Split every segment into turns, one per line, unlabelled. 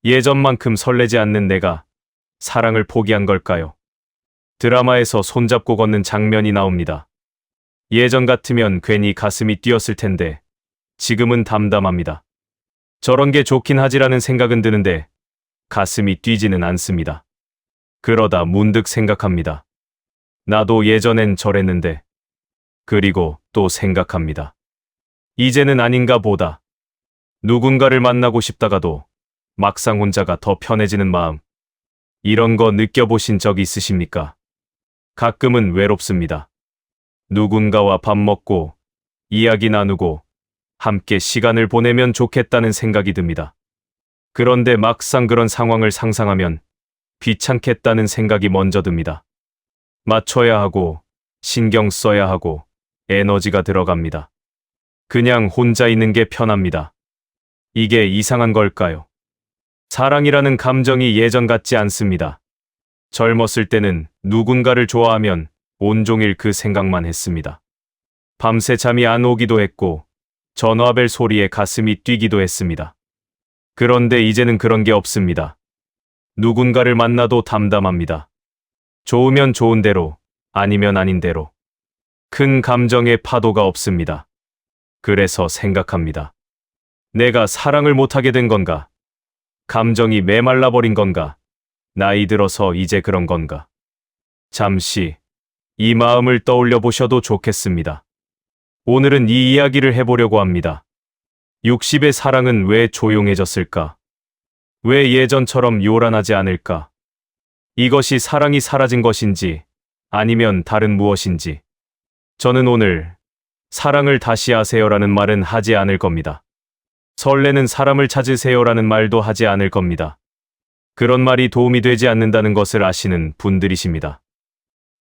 예전만큼 설레지 않는 내가 사랑을 포기한 걸까요? 드라마에서 손잡고 걷는 장면이 나옵니다. 예전 같으면 괜히 가슴이 뛰었을 텐데 지금은 담담합니다. 저런 게 좋긴 하지라는 생각은 드는데 가슴이 뛰지는 않습니다. 그러다 문득 생각합니다. 나도 예전엔 저랬는데. 그리고 또 생각합니다. 이제는 아닌가 보다. 누군가를 만나고 싶다가도 막상 혼자가 더 편해지는 마음. 이런 거 느껴보신 적 있으십니까? 가끔은 외롭습니다. 누군가와 밥 먹고 이야기 나누고 함께 시간을 보내면 좋겠다는 생각이 듭니다. 그런데 막상 그런 상황을 상상하면 귀찮겠다는 생각이 먼저 듭니다. 맞춰야 하고 신경 써야 하고 에너지가 들어갑니다. 그냥 혼자 있는 게 편합니다. 이게 이상한 걸까요? 사랑이라는 감정이 예전 같지 않습니다. 젊었을 때는 누군가를 좋아하면 온종일 그 생각만 했습니다. 밤새 잠이 안 오기도 했고 전화벨 소리에 가슴이 뛰기도 했습니다. 그런데 이제는 그런 게 없습니다. 누군가를 만나도 담담합니다. 좋으면 좋은 대로, 아니면 아닌 대로. 큰 감정의 파도가 없습니다. 그래서 생각합니다. 내가 사랑을 못하게 된 건가? 감정이 메말라 버린 건가? 나이 들어서 이제 그런 건가? 잠시 이 마음을 떠올려 보셔도 좋겠습니다. 오늘은 이 이야기를 해보려고 합니다. 60의 사랑은 왜 조용해졌을까? 왜 예전처럼 요란하지 않을까? 이것이 사랑이 사라진 것인지 아니면 다른 무엇인지. 저는 오늘 사랑을 다시 하세요라는 말은 하지 않을 겁니다. 설레는 사람을 찾으세요라는 말도 하지 않을 겁니다. 그런 말이 도움이 되지 않는다는 것을 아시는 분들이십니다.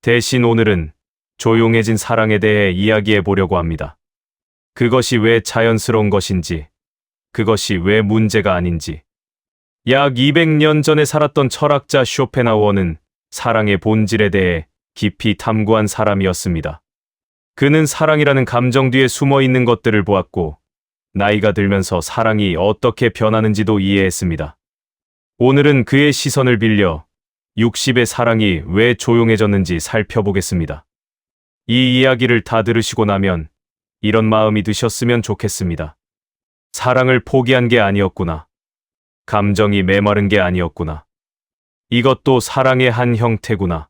대신 오늘은 조용해진 사랑에 대해 이야기해 보려고 합니다. 그것이 왜 자연스러운 것인지, 그것이 왜 문제가 아닌지. 약 200년 전에 살았던 철학자 쇼펜하우어는 사랑의 본질에 대해 깊이 탐구한 사람이었습니다. 그는 사랑이라는 감정 뒤에 숨어 있는 것들을 보았고, 나이가 들면서 사랑이 어떻게 변하는지도 이해했습니다. 오늘은 그의 시선을 빌려 60의 사랑이 왜 조용해졌는지 살펴보겠습니다. 이 이야기를 다 들으시고 나면 이런 마음이 드셨으면 좋겠습니다. 사랑을 포기한 게 아니었구나. 감정이 메마른 게 아니었구나. 이것도 사랑의 한 형태구나.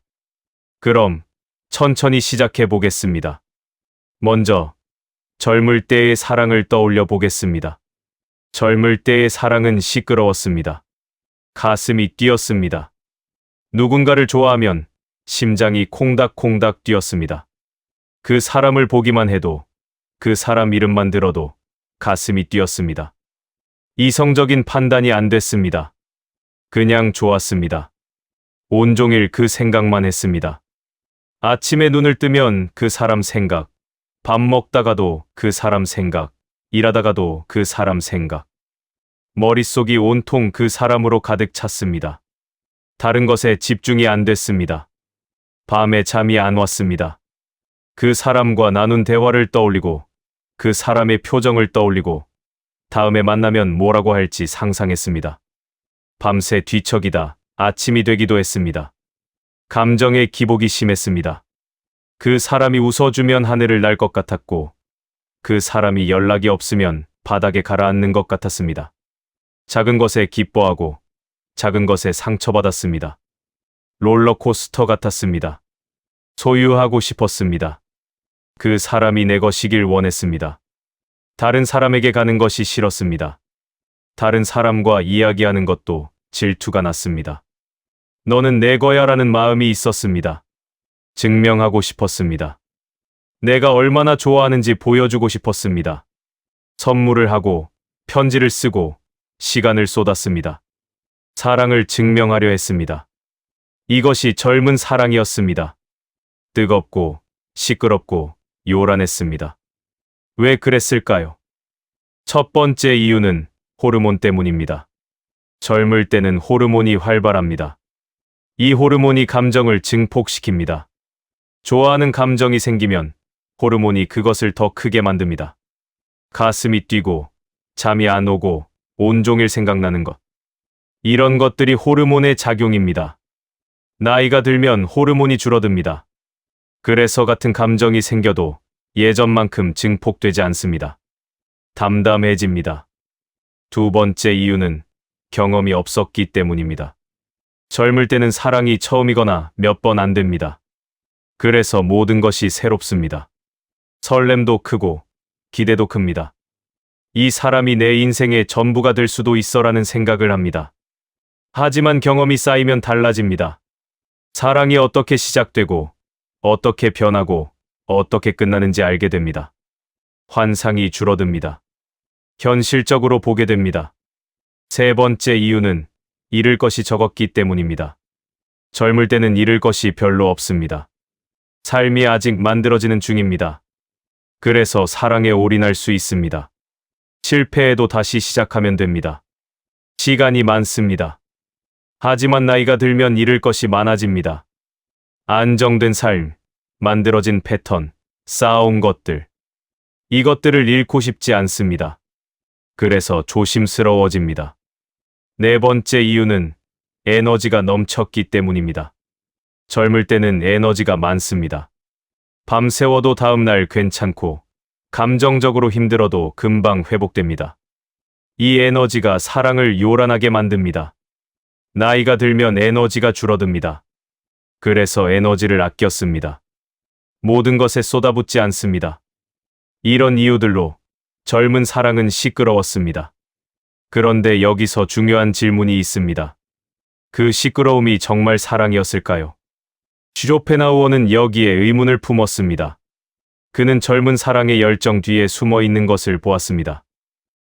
그럼 천천히 시작해 보겠습니다. 먼저 젊을 때의 사랑을 떠올려 보겠습니다. 젊을 때의 사랑은 시끄러웠습니다. 가슴이 뛰었습니다. 누군가를 좋아하면 심장이 콩닥콩닥 뛰었습니다. 그 사람을 보기만 해도, 그 사람 이름만 들어도 가슴이 뛰었습니다. 이성적인 판단이 안 됐습니다. 그냥 좋았습니다. 온종일 그 생각만 했습니다. 아침에 눈을 뜨면 그 사람 생각, 밥 먹다가도 그 사람 생각, 일하다가도 그 사람 생각. 머릿속이 온통 그 사람으로 가득 찼습니다. 다른 것에 집중이 안 됐습니다. 밤에 잠이 안 왔습니다. 그 사람과 나눈 대화를 떠올리고, 그 사람의 표정을 떠올리고, 다음에 만나면 뭐라고 할지 상상했습니다. 밤새 뒤척이다 아침이 되기도 했습니다. 감정의 기복이 심했습니다. 그 사람이 웃어주면 하늘을 날 것 같았고, 그 사람이 연락이 없으면 바닥에 가라앉는 것 같았습니다. 작은 것에 기뻐하고, 작은 것에 상처받았습니다. 롤러코스터 같았습니다. 소유하고 싶었습니다. 그 사람이 내 것이길 원했습니다. 다른 사람에게 가는 것이 싫었습니다. 다른 사람과 이야기하는 것도 질투가 났습니다. 너는 내 거야라는 마음이 있었습니다. 증명하고 싶었습니다. 내가 얼마나 좋아하는지 보여주고 싶었습니다. 선물을 하고, 편지를 쓰고, 시간을 쏟았습니다. 사랑을 증명하려 했습니다. 이것이 젊은 사랑이었습니다. 뜨겁고, 시끄럽고, 요란했습니다. 왜 그랬을까요? 첫 번째 이유는 호르몬 때문입니다. 젊을 때는 호르몬이 활발합니다. 이 호르몬이 감정을 증폭시킵니다. 좋아하는 감정이 생기면 호르몬이 그것을 더 크게 만듭니다. 가슴이 뛰고, 잠이 안 오고, 온종일 생각나는 것. 이런 것들이 호르몬의 작용입니다. 나이가 들면 호르몬이 줄어듭니다. 그래서 같은 감정이 생겨도 예전만큼 증폭되지 않습니다. 담담해집니다. 두 번째 이유는 경험이 없었기 때문입니다. 젊을 때는 사랑이 처음이거나 몇 번 안 됩니다. 그래서 모든 것이 새롭습니다. 설렘도 크고 기대도 큽니다. 이 사람이 내 인생의 전부가 될 수도 있어라는 생각을 합니다. 하지만 경험이 쌓이면 달라집니다. 사랑이 어떻게 시작되고 어떻게 변하고 어떻게 끝나는지 알게 됩니다. 환상이 줄어듭니다. 현실적으로 보게 됩니다. 세 번째 이유는 잃을 것이 적었기 때문입니다. 젊을 때는 잃을 것이 별로 없습니다. 삶이 아직 만들어지는 중입니다. 그래서 사랑에 올인할 수 있습니다. 실패해도 다시 시작하면 됩니다. 시간이 많습니다. 하지만 나이가 들면 잃을 것이 많아집니다. 안정된 삶, 만들어진 패턴, 쌓아온 것들. 이것들을 잃고 싶지 않습니다. 그래서 조심스러워집니다. 네 번째 이유는 에너지가 넘쳤기 때문입니다. 젊을 때는 에너지가 많습니다. 밤새워도 다음날 괜찮고 감정적으로 힘들어도 금방 회복됩니다. 이 에너지가 사랑을 요란하게 만듭니다. 나이가 들면 에너지가 줄어듭니다. 그래서 에너지를 아껴 씁니다. 모든 것에 쏟아붓지 않습니다. 이런 이유들로 젊은 사랑은 시끄러웠습니다. 그런데 여기서 중요한 질문이 있습니다. 그 시끄러움이 정말 사랑이었을까요? 쇼펜하우어는 여기에 의문을 품었습니다. 그는 젊은 사랑의 열정 뒤에 숨어 있는 것을 보았습니다.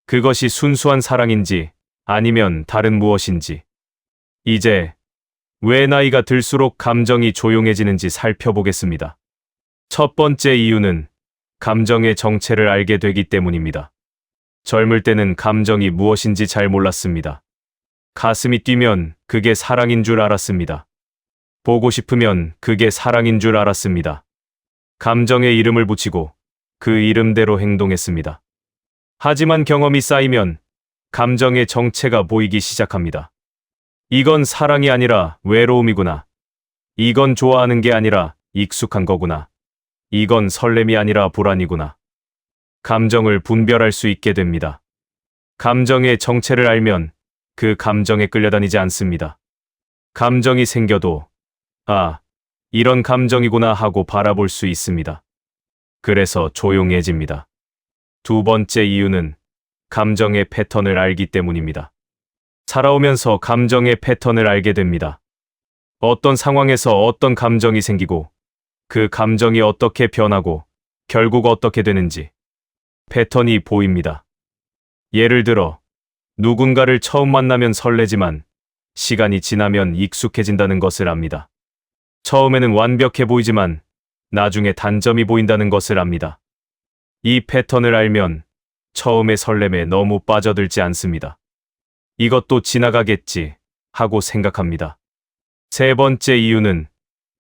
그것이 순수한 사랑인지 아니면 다른 무엇인지. 이제 왜 나이가 들수록 감정이 조용해지는지 살펴보겠습니다. 첫 번째 이유는 감정의 정체를 알게 되기 때문입니다. 젊을 때는 감정이 무엇인지 잘 몰랐습니다. 가슴이 뛰면 그게 사랑인 줄 알았습니다. 보고 싶으면 그게 사랑인 줄 알았습니다. 감정에 이름을 붙이고 그 이름대로 행동했습니다. 하지만 경험이 쌓이면 감정의 정체가 보이기 시작합니다. 이건 사랑이 아니라 외로움이구나. 이건 좋아하는 게 아니라 익숙한 거구나. 이건 설렘이 아니라 불안이구나. 감정을 분별할 수 있게 됩니다. 감정의 정체를 알면 그 감정에 끌려다니지 않습니다. 감정이 생겨도 아, 이런 감정이구나 하고 바라볼 수 있습니다. 그래서 조용해집니다. 두 번째 이유는 감정의 패턴을 알기 때문입니다. 살아오면서 감정의 패턴을 알게 됩니다. 어떤 상황에서 어떤 감정이 생기고 그 감정이 어떻게 변하고 결국 어떻게 되는지 패턴이 보입니다. 예를 들어 누군가를 처음 만나면 설레지만 시간이 지나면 익숙해진다는 것을 압니다. 처음에는 완벽해 보이지만 나중에 단점이 보인다는 것을 압니다. 이 패턴을 알면 처음의 설렘에 너무 빠져들지 않습니다. 이것도 지나가겠지 하고 생각합니다. 세 번째 이유는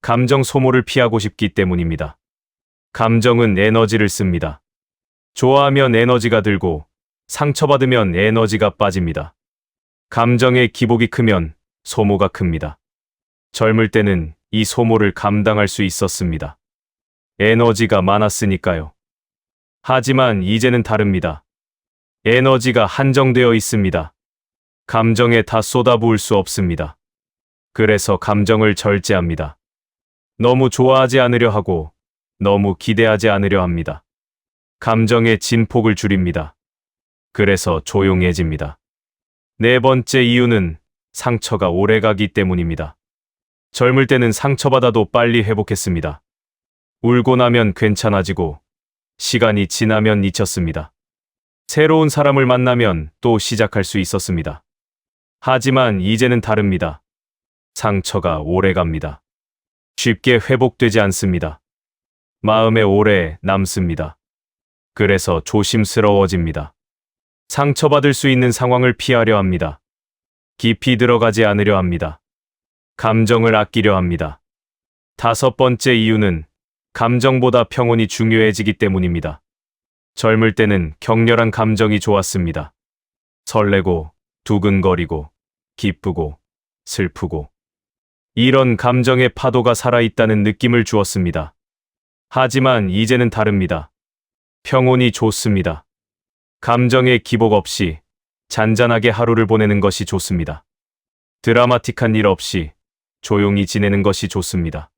감정 소모를 피하고 싶기 때문입니다. 감정은 에너지를 씁니다. 좋아하면 에너지가 들고 상처받으면 에너지가 빠집니다. 감정의 기복이 크면 소모가 큽니다. 젊을 때는 이 소모를 감당할 수 있었습니다. 에너지가 많았으니까요. 하지만 이제는 다릅니다. 에너지가 한정되어 있습니다. 감정에 다 쏟아부을 수 없습니다. 그래서 감정을 절제합니다. 너무 좋아하지 않으려 하고 너무 기대하지 않으려 합니다. 감정의 진폭을 줄입니다. 그래서 조용해집니다. 네 번째 이유는 상처가 오래가기 때문입니다. 젊을 때는 상처받아도 빨리 회복했습니다. 울고 나면 괜찮아지고 시간이 지나면 잊혔습니다. 새로운 사람을 만나면 또 시작할 수 있었습니다. 하지만 이제는 다릅니다. 상처가 오래갑니다. 쉽게 회복되지 않습니다. 마음에 오래 남습니다. 그래서 조심스러워집니다. 상처받을 수 있는 상황을 피하려 합니다. 깊이 들어가지 않으려 합니다. 감정을 아끼려 합니다. 다섯 번째 이유는 감정보다 평온이 중요해지기 때문입니다. 젊을 때는 격렬한 감정이 좋았습니다. 설레고 두근거리고 기쁘고 슬프고 이런 감정의 파도가 살아있다는 느낌을 주었습니다. 하지만 이제는 다릅니다. 평온이 좋습니다. 감정의 기복 없이 잔잔하게 하루를 보내는 것이 좋습니다. 드라마틱한 일 없이 조용히 지내는 것이 좋습니다.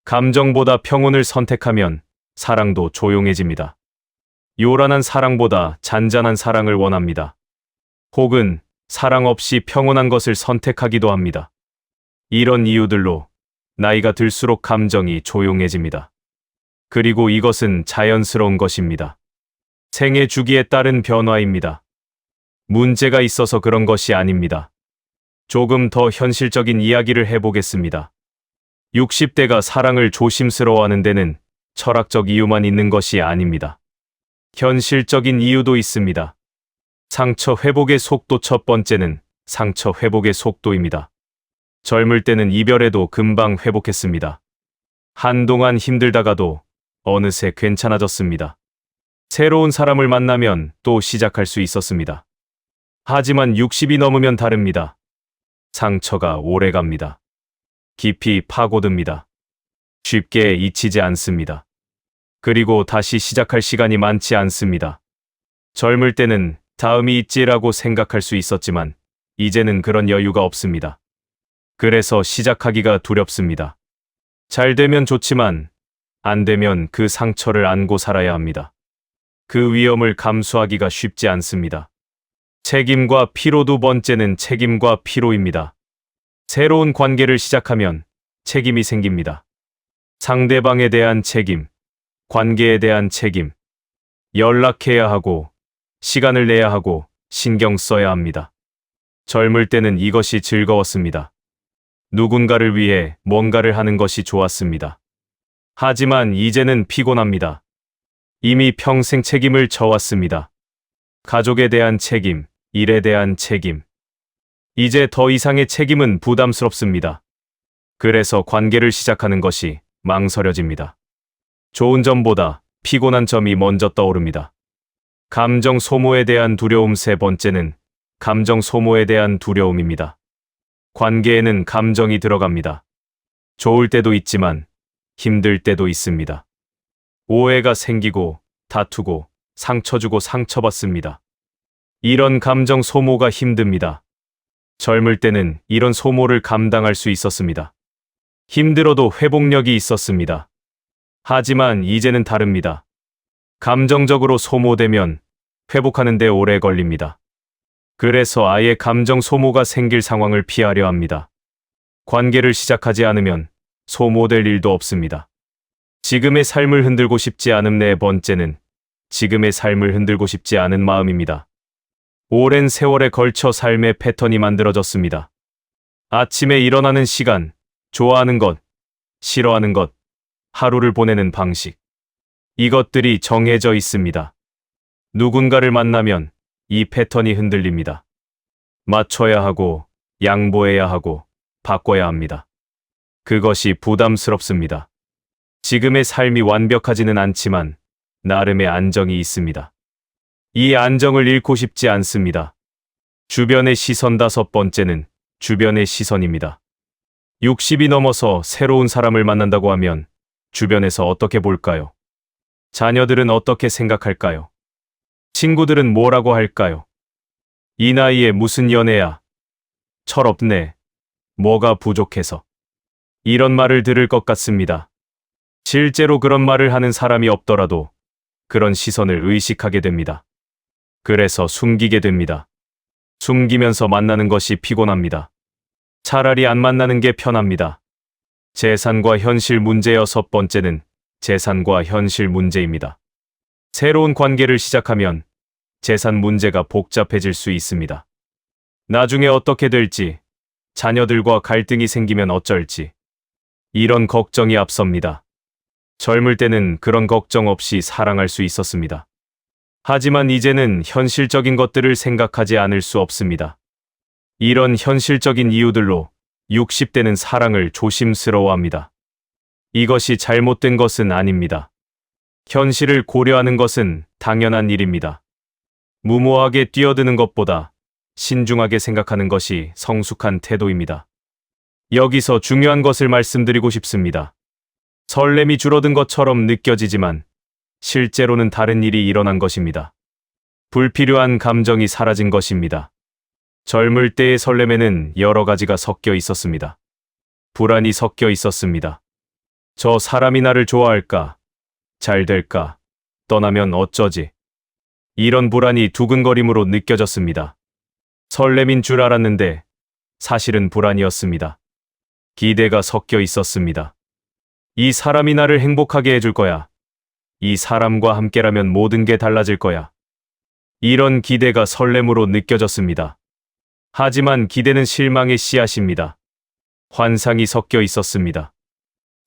감정보다 평온을 선택하면 사랑도 조용해집니다. 요란한 사랑보다 잔잔한 사랑을 원합니다. 혹은 사랑 없이 평온한 것을 선택하기도 합니다. 이런 이유들로 나이가 들수록 감정이 조용해집니다. 그리고 이것은 자연스러운 것입니다. 생애 주기에 따른 변화입니다. 문제가 있어서 그런 것이 아닙니다. 조금 더 현실적인 이야기를 해보겠습니다. 60대가 사랑을 조심스러워하는 데는 철학적 이유만 있는 것이 아닙니다. 현실적인 이유도 있습니다. 상처 회복의 속도 첫 번째는 상처 회복의 속도입니다. 젊을 때는 이별해도 금방 회복했습니다. 한동안 힘들다가도 어느새 괜찮아졌습니다. 새로운 사람을 만나면 또 시작할 수 있었습니다. 하지만 60이 넘으면 다릅니다. 상처가 오래갑니다. 깊이 파고듭니다. 쉽게 잊히지 않습니다. 그리고 다시 시작할 시간이 많지 않습니다. 젊을 때는 다음이 있지라고 생각할 수 있었지만 이제는 그런 여유가 없습니다. 그래서 시작하기가 두렵습니다. 잘 되면 좋지만 안 되면 그 상처를 안고 살아야 합니다. 그 위험을 감수하기가 쉽지 않습니다. 책임과 피로. 두 번째는 책임과 피로입니다. 새로운 관계를 시작하면 책임이 생깁니다. 상대방에 대한 책임, 관계에 대한 책임, 연락해야 하고, 시간을 내야 하고, 신경 써야 합니다. 젊을 때는 이것이 즐거웠습니다. 누군가를 위해 뭔가를 하는 것이 좋았습니다. 하지만 이제는 피곤합니다. 이미 평생 책임을 져왔습니다. 가족에 대한 책임, 일에 대한 책임. 이제 더 이상의 책임은 부담스럽습니다. 그래서 관계를 시작하는 것이 망설여집니다. 좋은 점보다 피곤한 점이 먼저 떠오릅니다. 감정 소모에 대한 두려움. 세 번째는 감정 소모에 대한 두려움입니다. 관계에는 감정이 들어갑니다. 좋을 때도 있지만 힘들 때도 있습니다. 오해가 생기고 다투고 상처 주고 상처받습니다. 이런 감정 소모가 힘듭니다. 젊을 때는 이런 소모를 감당할 수 있었습니다. 힘들어도 회복력이 있었습니다. 하지만 이제는 다릅니다. 감정적으로 소모되면 회복하는 데 오래 걸립니다. 그래서 아예 감정 소모가 생길 상황을 피하려 합니다. 관계를 시작하지 않으면 소모될 일도 없습니다. 지금의 삶을 흔들고 싶지 않음. 네 번째는 지금의 삶을 흔들고 싶지 않은 마음입니다. 오랜 세월에 걸쳐 삶의 패턴이 만들어졌습니다. 아침에 일어나는 시간, 좋아하는 것, 싫어하는 것, 하루를 보내는 방식. 이것들이 정해져 있습니다. 누군가를 만나면 이 패턴이 흔들립니다. 맞춰야 하고, 양보해야 하고, 바꿔야 합니다. 그것이 부담스럽습니다. 지금의 삶이 완벽하지는 않지만 나름의 안정이 있습니다. 이 안정을 잃고 싶지 않습니다. 주변의 시선. 다섯 번째는 주변의 시선입니다. 60이 넘어서 새로운 사람을 만난다고 하면 주변에서 어떻게 볼까요? 자녀들은 어떻게 생각할까요? 친구들은 뭐라고 할까요? 이 나이에 무슨 연애야? 철없네. 뭐가 부족해서. 이런 말을 들을 것 같습니다. 실제로 그런 말을 하는 사람이 없더라도 그런 시선을 의식하게 됩니다. 그래서 숨기게 됩니다. 숨기면서 만나는 것이 피곤합니다. 차라리 안 만나는 게 편합니다. 재산과 현실 문제. 여섯 번째는 재산과 현실 문제입니다. 새로운 관계를 시작하면 재산 문제가 복잡해질 수 있습니다. 나중에 어떻게 될지, 자녀들과 갈등이 생기면 어쩔지, 이런 걱정이 앞섭니다. 젊을 때는 그런 걱정 없이 사랑할 수 있었습니다. 하지만 이제는 현실적인 것들을 생각하지 않을 수 없습니다. 이런 현실적인 이유들로 60대는 사랑을 조심스러워합니다. 이것이 잘못된 것은 아닙니다. 현실을 고려하는 것은 당연한 일입니다. 무모하게 뛰어드는 것보다 신중하게 생각하는 것이 성숙한 태도입니다. 여기서 중요한 것을 말씀드리고 싶습니다. 설렘이 줄어든 것처럼 느껴지지만 실제로는 다른 일이 일어난 것입니다. 불필요한 감정이 사라진 것입니다. 젊을 때의 설렘에는 여러 가지가 섞여 있었습니다. 불안이 섞여 있었습니다. 저 사람이 나를 좋아할까? 잘 될까? 떠나면 어쩌지? 이런 불안이 두근거림으로 느껴졌습니다. 설렘인 줄 알았는데 사실은 불안이었습니다. 기대가 섞여 있었습니다. 이 사람이 나를 행복하게 해줄 거야. 이 사람과 함께라면 모든 게 달라질 거야. 이런 기대가 설렘으로 느껴졌습니다. 하지만 기대는 실망의 씨앗입니다. 환상이 섞여 있었습니다.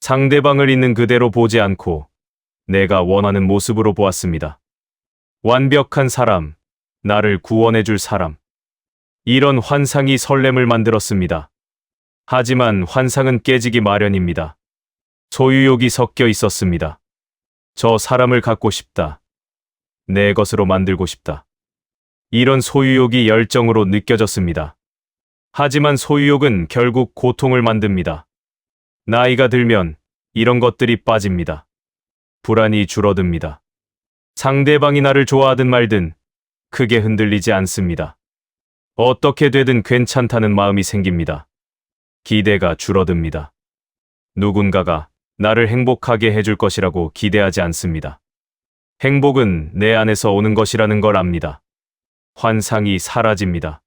상대방을 있는 그대로 보지 않고 내가 원하는 모습으로 보았습니다. 완벽한 사람, 나를 구원해줄 사람. 이런 환상이 설렘을 만들었습니다. 하지만 환상은 깨지기 마련입니다. 소유욕이 섞여 있었습니다. 저 사람을 갖고 싶다. 내 것으로 만들고 싶다. 이런 소유욕이 열정으로 느껴졌습니다. 하지만 소유욕은 결국 고통을 만듭니다. 나이가 들면 이런 것들이 빠집니다. 불안이 줄어듭니다. 상대방이 나를 좋아하든 말든 크게 흔들리지 않습니다. 어떻게 되든 괜찮다는 마음이 생깁니다. 기대가 줄어듭니다. 누군가가 나를 행복하게 해줄 것이라고 기대하지 않습니다. 행복은 내 안에서 오는 것이라는 걸 압니다. 환상이 사라집니다.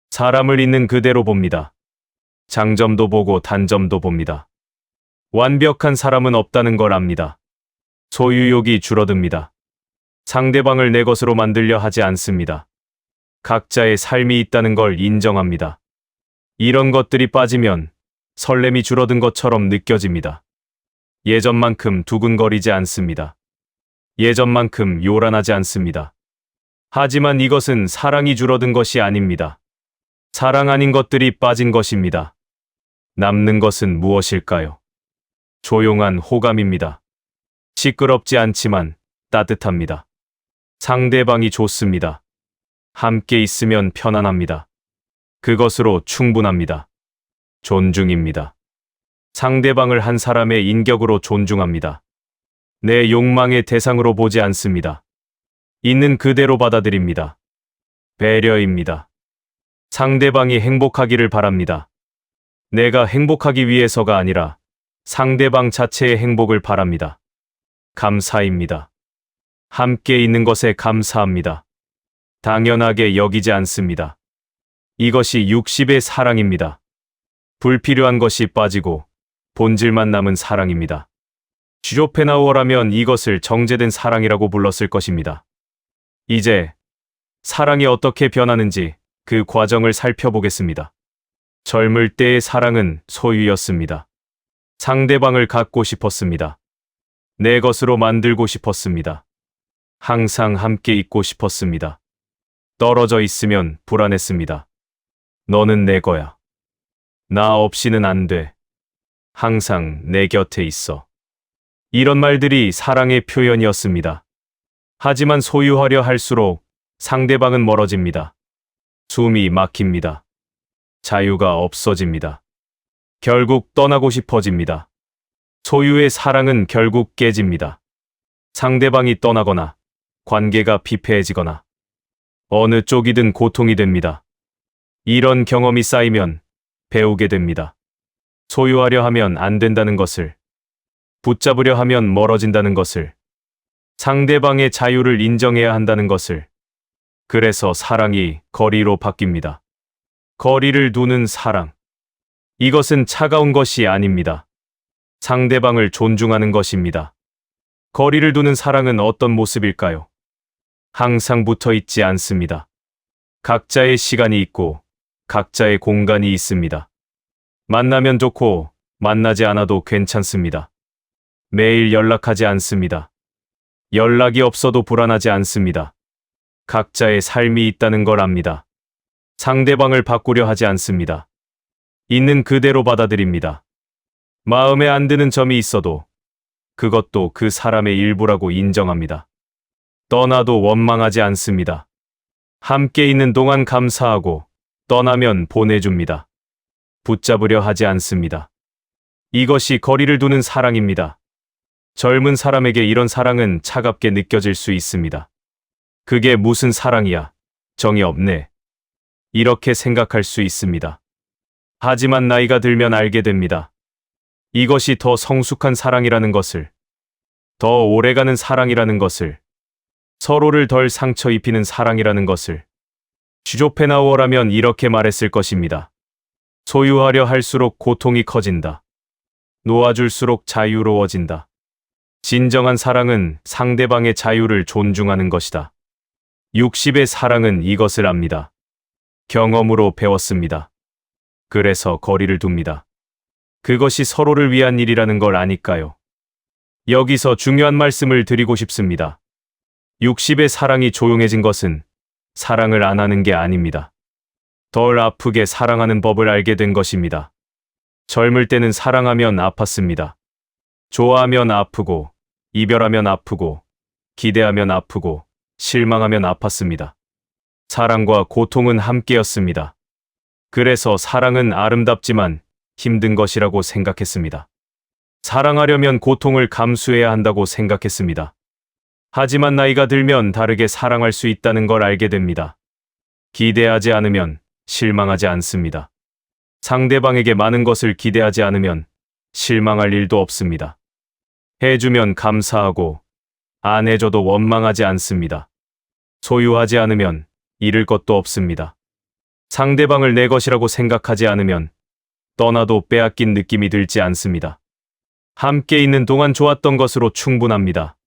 사람을 있는 그대로 봅니다. 장점도 보고 단점도 봅니다. 완벽한 사람은 없다는 걸 압니다. 소유욕이 줄어듭니다. 상대방을 내 것으로 만들려 하지 않습니다. 각자의 삶이 있다는 걸 인정합니다. 이런 것들이 빠지면 설렘이 줄어든 것처럼 느껴집니다. 예전만큼 두근거리지 않습니다. 예전만큼 요란하지 않습니다. 하지만 이것은 사랑이 줄어든 것이 아닙니다. 사랑 아닌 것들이 빠진 것입니다. 남는 것은 무엇일까요? 조용한 호감입니다. 시끄럽지 않지만 따뜻합니다. 상대방이 좋습니다. 함께 있으면 편안합니다. 그것으로 충분합니다. 존중입니다. 상대방을 한 사람의 인격으로 존중합니다. 내 욕망의 대상으로 보지 않습니다. 있는 그대로 받아들입니다. 배려입니다. 상대방이 행복하기를 바랍니다. 내가 행복하기 위해서가 아니라 상대방 자체의 행복을 바랍니다. 감사입니다. 함께 있는 것에 감사합니다. 당연하게 여기지 않습니다. 이것이 60의 사랑입니다. 불필요한 것이 빠지고 본질만 남은 사랑입니다. 쇼펜하우어라면 이것을 정제된 사랑이라고 불렀을 것입니다. 이제 사랑이 어떻게 변하는지 그 과정을 살펴보겠습니다. 젊을 때의 사랑은 소유였습니다. 상대방을 갖고 싶었습니다. 내 것으로 만들고 싶었습니다. 항상 함께 있고 싶었습니다. 떨어져 있으면 불안했습니다. 너는 내 거야. 나 없이는 안 돼. 항상 내 곁에 있어. 이런 말들이 사랑의 표현이었습니다. 하지만 소유하려 할수록 상대방은 멀어집니다. 숨이 막힙니다. 자유가 없어집니다. 결국 떠나고 싶어집니다. 소유의 사랑은 결국 깨집니다. 상대방이 떠나거나 관계가 피폐해지거나 어느 쪽이든 고통이 됩니다. 이런 경험이 쌓이면 배우게 됩니다. 소유하려 하면 안 된다는 것을, 붙잡으려 하면 멀어진다는 것을, 상대방의 자유를 인정해야 한다는 것을. 그래서 사랑이 거리로 바뀝니다. 거리를 두는 사랑. 이것은 차가운 것이 아닙니다. 상대방을 존중하는 것입니다. 거리를 두는 사랑은 어떤 모습일까요? 항상 붙어 있지 않습니다. 각자의 시간이 있고 각자의 공간이 있습니다. 만나면 좋고 만나지 않아도 괜찮습니다. 매일 연락하지 않습니다. 연락이 없어도 불안하지 않습니다. 각자의 삶이 있다는 걸 압니다. 상대방을 바꾸려 하지 않습니다. 있는 그대로 받아들입니다. 마음에 안 드는 점이 있어도 그것도 그 사람의 일부라고 인정합니다. 떠나도 원망하지 않습니다. 함께 있는 동안 감사하고 떠나면 보내줍니다. 붙잡으려 하지 않습니다. 이것이 거리를 두는 사랑입니다. 젊은 사람에게 이런 사랑은 차갑게 느껴질 수 있습니다. 그게 무슨 사랑이야? 정이 없네. 이렇게 생각할 수 있습니다. 하지만 나이가 들면 알게 됩니다. 이것이 더 성숙한 사랑이라는 것을, 더 오래가는 사랑이라는 것을, 서로를 덜 상처 입히는 사랑이라는 것을. 쇼펜하우어라면 이렇게 말했을 것입니다. 소유하려 할수록 고통이 커진다. 놓아줄수록 자유로워진다. 진정한 사랑은 상대방의 자유를 존중하는 것이다. 60의 사랑은 이것을 압니다. 경험으로 배웠습니다. 그래서 거리를 둡니다. 그것이 서로를 위한 일이라는 걸 아니까요. 여기서 중요한 말씀을 드리고 싶습니다. 60의 사랑이 조용해진 것은 사랑을 안 하는 게 아닙니다. 덜 아프게 사랑하는 법을 알게 된 것입니다. 젊을 때는 사랑하면 아팠습니다. 좋아하면 아프고, 이별하면 아프고, 기대하면 아프고, 실망하면 아팠습니다. 사랑과 고통은 함께였습니다. 그래서 사랑은 아름답지만 힘든 것이라고 생각했습니다. 사랑하려면 고통을 감수해야 한다고 생각했습니다. 하지만 나이가 들면 다르게 사랑할 수 있다는 걸 알게 됩니다. 기대하지 않으면 실망하지 않습니다. 상대방에게 많은 것을 기대하지 않으면 실망할 일도 없습니다. 해주면 감사하고 안 해줘도 원망하지 않습니다. 소유하지 않으면 잃을 것도 없습니다. 상대방을 내 것이라고 생각하지 않으면 떠나도 빼앗긴 느낌이 들지 않습니다. 함께 있는 동안 좋았던 것으로 충분합니다.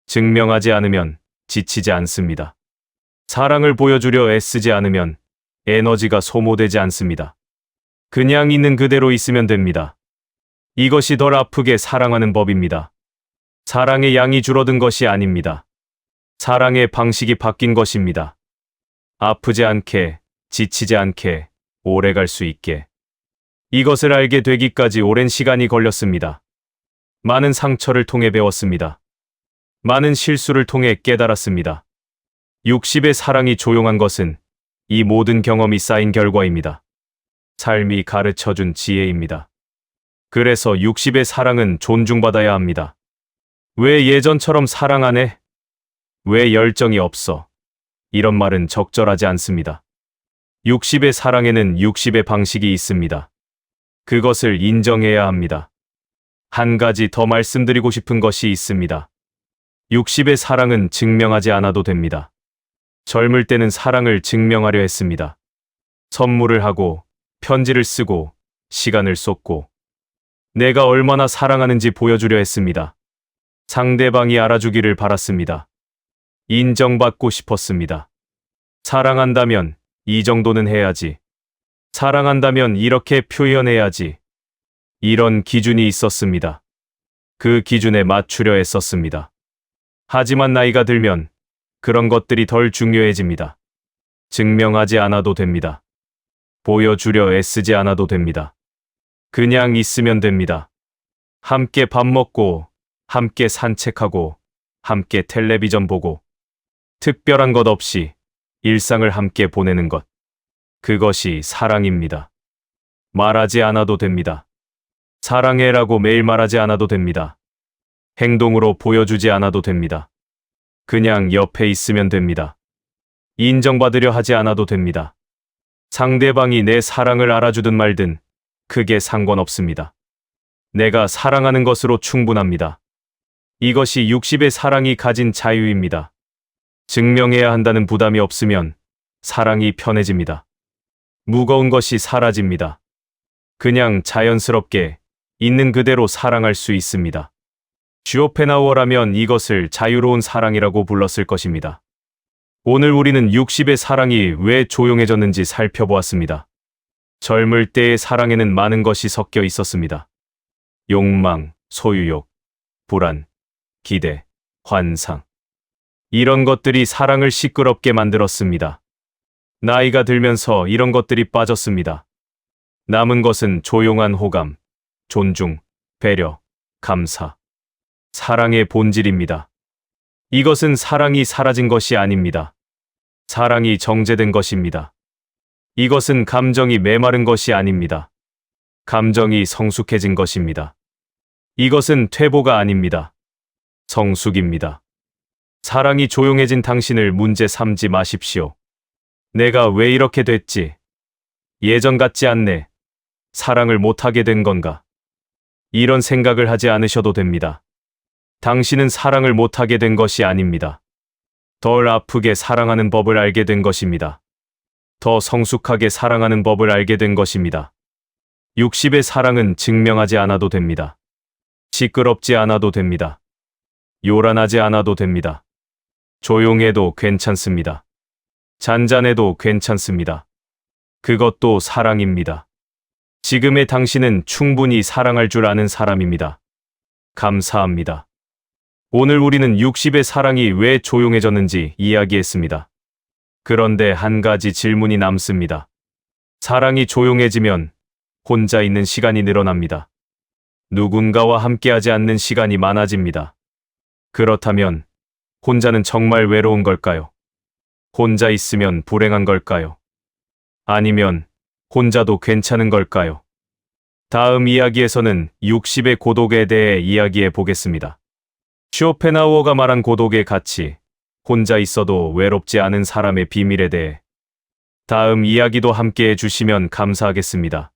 증명하지 않으면 지치지 않습니다. 사랑을 보여주려 애쓰지 않으면 에너지가 소모되지 않습니다. 그냥 있는 그대로 있으면 됩니다. 이것이 덜 아프게 사랑하는 법입니다. 사랑의 양이 줄어든 것이 아닙니다. 사랑의 방식이 바뀐 것입니다. 아프지 않게, 지치지 않게, 오래 갈 수 있게. 이것을 알게 되기까지 오랜 시간이 걸렸습니다. 많은 상처를 통해 배웠습니다. 많은 실수를 통해 깨달았습니다. 60의 사랑이 조용한 것은 이 모든 경험이 쌓인 결과입니다. 삶이 가르쳐준 지혜입니다. 그래서 60의 사랑은 존중받아야 합니다. 왜 예전처럼 사랑 안 해? 왜 열정이 없어? 이런 말은 적절하지 않습니다. 60의 사랑에는 60의 방식이 있습니다. 그것을 인정해야 합니다. 한 가지 더 말씀드리고 싶은 것이 있습니다. 60의 사랑은 증명하지 않아도 됩니다. 젊을 때는 사랑을 증명하려 했습니다. 선물을 하고, 편지를 쓰고, 시간을 쏟고, 내가 얼마나 사랑하는지 보여주려 했습니다. 상대방이 알아주기를 바랐습니다. 인정받고 싶었습니다. 사랑한다면 이 정도는 해야지. 사랑한다면 이렇게 표현해야지. 이런 기준이 있었습니다. 그 기준에 맞추려 했었습니다. 하지만 나이가 들면 그런 것들이 덜 중요해집니다. 증명하지 않아도 됩니다. 보여주려 애쓰지 않아도 됩니다. 그냥 있으면 됩니다. 함께 밥 먹고, 함께 산책하고, 함께 텔레비전 보고, 특별한 것 없이 일상을 함께 보내는 것. 그것이 사랑입니다. 말하지 않아도 됩니다. 사랑해라고 매일 말하지 않아도 됩니다. 행동으로 보여주지 않아도 됩니다. 그냥 옆에 있으면 됩니다. 인정받으려 하지 않아도 됩니다. 상대방이 내 사랑을 알아주든 말든 크게 상관없습니다. 내가 사랑하는 것으로 충분합니다. 이것이 60의 사랑이 가진 자유입니다. 증명해야 한다는 부담이 없으면 사랑이 편해집니다. 무거운 것이 사라집니다. 그냥 자연스럽게 있는 그대로 사랑할 수 있습니다. 쇼펜하우어라면 이것을 자유로운 사랑이라고 불렀을 것입니다. 오늘 우리는 60의 사랑이 왜 조용해졌는지 살펴보았습니다. 젊을 때의 사랑에는 많은 것이 섞여 있었습니다. 욕망, 소유욕, 불안, 기대, 환상. 이런 것들이 사랑을 시끄럽게 만들었습니다. 나이가 들면서 이런 것들이 빠졌습니다. 남은 것은 조용한 호감, 존중, 배려, 감사. 사랑의 본질입니다. 이것은 사랑이 사라진 것이 아닙니다. 사랑이 정제된 것입니다. 이것은 감정이 메마른 것이 아닙니다. 감정이 성숙해진 것입니다. 이것은 퇴보가 아닙니다. 성숙입니다. 사랑이 조용해진 당신을 문제 삼지 마십시오. 내가 왜 이렇게 됐지? 예전 같지 않네. 사랑을 못하게 된 건가? 이런 생각을 하지 않으셔도 됩니다. 당신은 사랑을 못하게 된 것이 아닙니다. 덜 아프게 사랑하는 법을 알게 된 것입니다. 더 성숙하게 사랑하는 법을 알게 된 것입니다. 60의 사랑은 증명하지 않아도 됩니다. 시끄럽지 않아도 됩니다. 요란하지 않아도 됩니다. 조용해도 괜찮습니다. 잔잔해도 괜찮습니다. 그것도 사랑입니다. 지금의 당신은 충분히 사랑할 줄 아는 사람입니다. 감사합니다. 오늘 우리는 60의 사랑이 왜 조용해졌는지 이야기했습니다. 그런데 한 가지 질문이 남습니다. 사랑이 조용해지면 혼자 있는 시간이 늘어납니다. 누군가와 함께하지 않는 시간이 많아집니다. 그렇다면 혼자는 정말 외로운 걸까요? 혼자 있으면 불행한 걸까요? 아니면 혼자도 괜찮은 걸까요? 다음 이야기에서는 60의 고독에 대해 이야기해 보겠습니다. 쇼펜하우어가 말한 고독의 가치, 혼자 있어도 외롭지 않은 사람의 비밀에 대해 다음 이야기도 함께 해주시면 감사하겠습니다.